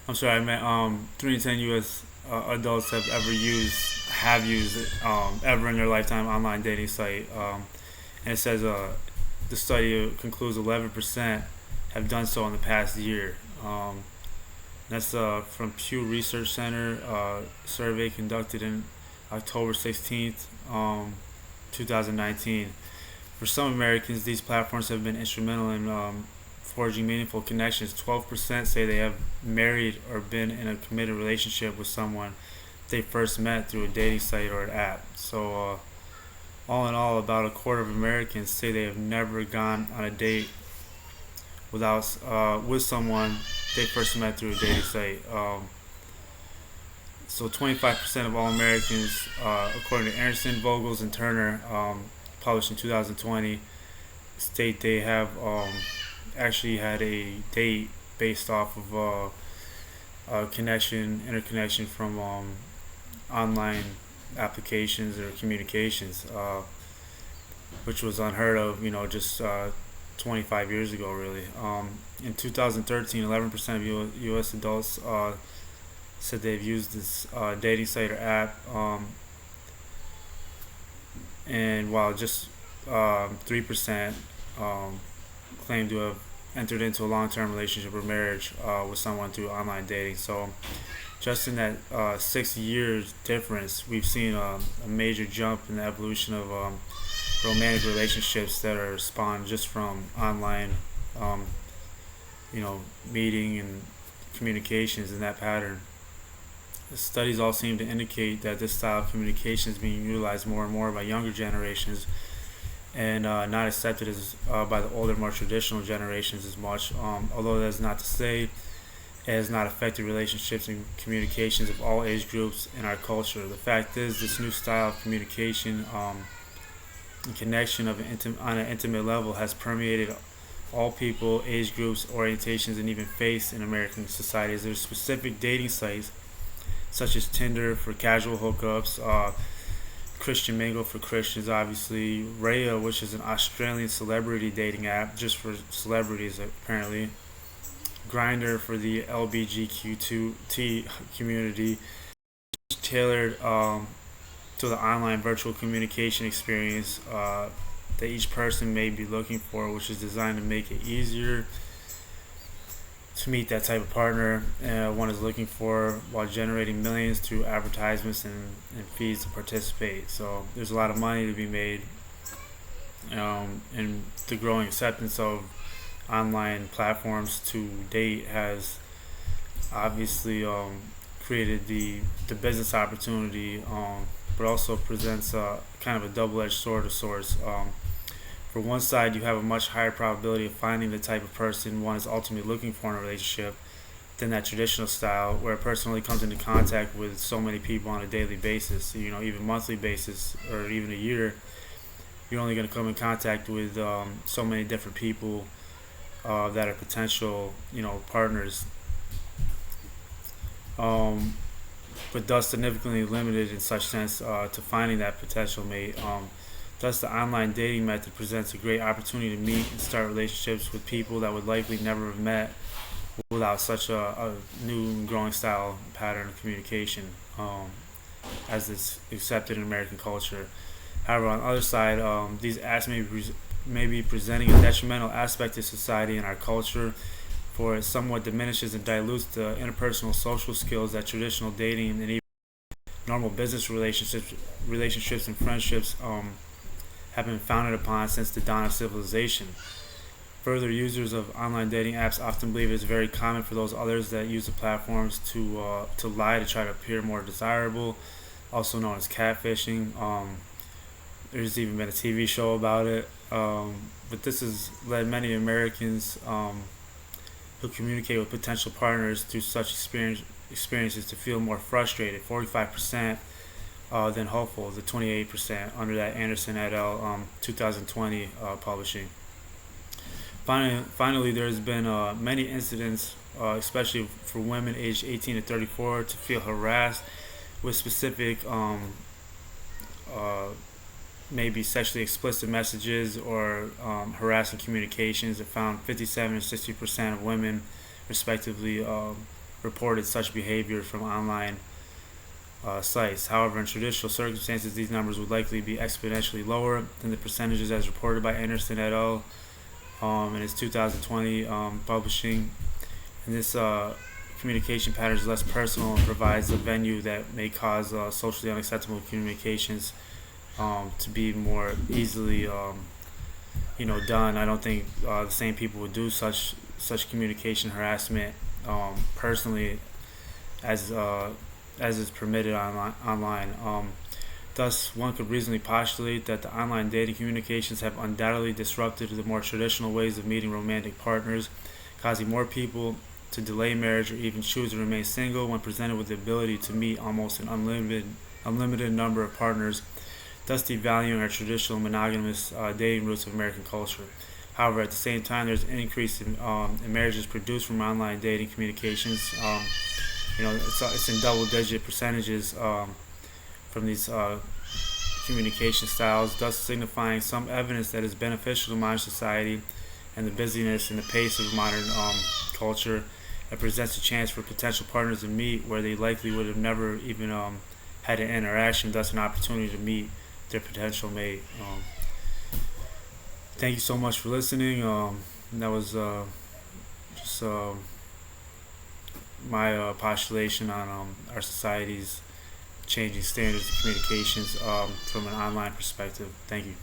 I'm sorry, I meant 3 in 10 U.S. Adults have used ever in their lifetime online dating site, and it says the study concludes 11% have done so in the past year. That's from Pew Research Center survey conducted in October 16th, 2019. For some Americans, these platforms have been instrumental in forging meaningful connections. 12% say they have married or been in a committed relationship with someone they first met through a dating site or an app. So, all in all, about a quarter of Americans say they have never gone on a date with someone they first met through a dating site. So 25% of all Americans, according to Anderson, Vogels, and Turner, published in 2020, state they have actually had a date based off of interconnection from online applications or communications, which was unheard of, just 25 years ago, really. In 2013, 11% of U.S. adults said they've used this dating site or app, and while just 3% claim to have entered into a long-term relationship or marriage with someone through online dating. So, just in that 6 years difference, we've seen a major jump in the evolution of romantic relationships that are spawned just from online, um, meeting and communications in that pattern. The studies all seem to indicate that this style of communication is being utilized more and more by younger generations and not accepted as by the older, more traditional generations as much. Although that's not to say it has not affected relationships and communications of all age groups in our culture. The fact is, this new style of communication and connection on an intimate level has permeated all people, age groups, orientations, and even faiths in American societies. There's specific dating sites such as Tinder for casual hookups, Christian Mingle for Christians, obviously, Raya, which is an Australian celebrity dating app just for celebrities apparently, Grinder for the LBGQ2T community, tailored to the online virtual communication experience that each person may be looking for, which is designed to make it easier to meet that type of partner one is looking for while generating millions through advertisements and fees to participate. So there's a lot of money to be made, and the growing acceptance of online platforms to date has obviously created the business opportunity, but also presents kind of a double-edged sword of sorts. For one side, you have a much higher probability of finding the type of person one is ultimately looking for in a relationship than that traditional style, where a person only comes into contact with so many people on a daily basis, even monthly basis or even a year. You're only going to come in contact with so many different people that are potential, partners, but thus significantly limited in such sense to finding that potential mate. Thus, the online dating method presents a great opportunity to meet and start relationships with people that would likely never have met without such a new and growing style pattern of communication, as it's accepted in American culture. However, on the other side, these apps may be presenting a detrimental aspect to society and our culture, for it somewhat diminishes and dilutes the interpersonal social skills that traditional dating and even normal business relationships and friendships have been founded upon since the dawn of civilization. Further, users of online dating apps often believe it is very common for those others that use the platforms to lie to try to appear more desirable, also known as catfishing. There's even been a TV show about it. But this has led many Americans who communicate with potential partners through such experiences to feel more frustrated. 45% than hopeful, the 28% under that Anderson et al. 2020 publishing. Finally, there's been many incidents, especially for women aged 18 to 34, to feel harassed with specific, maybe sexually explicit messages or harassing communications. It found 57 and 60% of women, respectively, reported such behavior from online sites. However, in traditional circumstances, these numbers would likely be exponentially lower than the percentages as reported by Anderson et al. In its 2020 publishing. And this communication pattern is less personal and provides a venue that may cause socially unacceptable communications to be more easily, done. I don't think the same people would do such communication harassment personally as is permitted online. Thus, one could reasonably postulate that the online dating communications have undoubtedly disrupted the more traditional ways of meeting romantic partners, causing more people to delay marriage or even choose to remain single when presented with the ability to meet almost an unlimited number of partners, thus devaluing our traditional monogamous dating roots of American culture. However, at the same time, there's an increase in marriages produced from online dating communications. It's in double-digit percentages from these communication styles, thus signifying some evidence that is beneficial to modern society and the busyness and the pace of modern culture. It presents a chance for potential partners to meet where they likely would have never even had an interaction, thus an opportunity to meet their potential mate. Thank you so much for listening. That was just my postulation on our society's changing standards of communications from an online perspective. Thank you.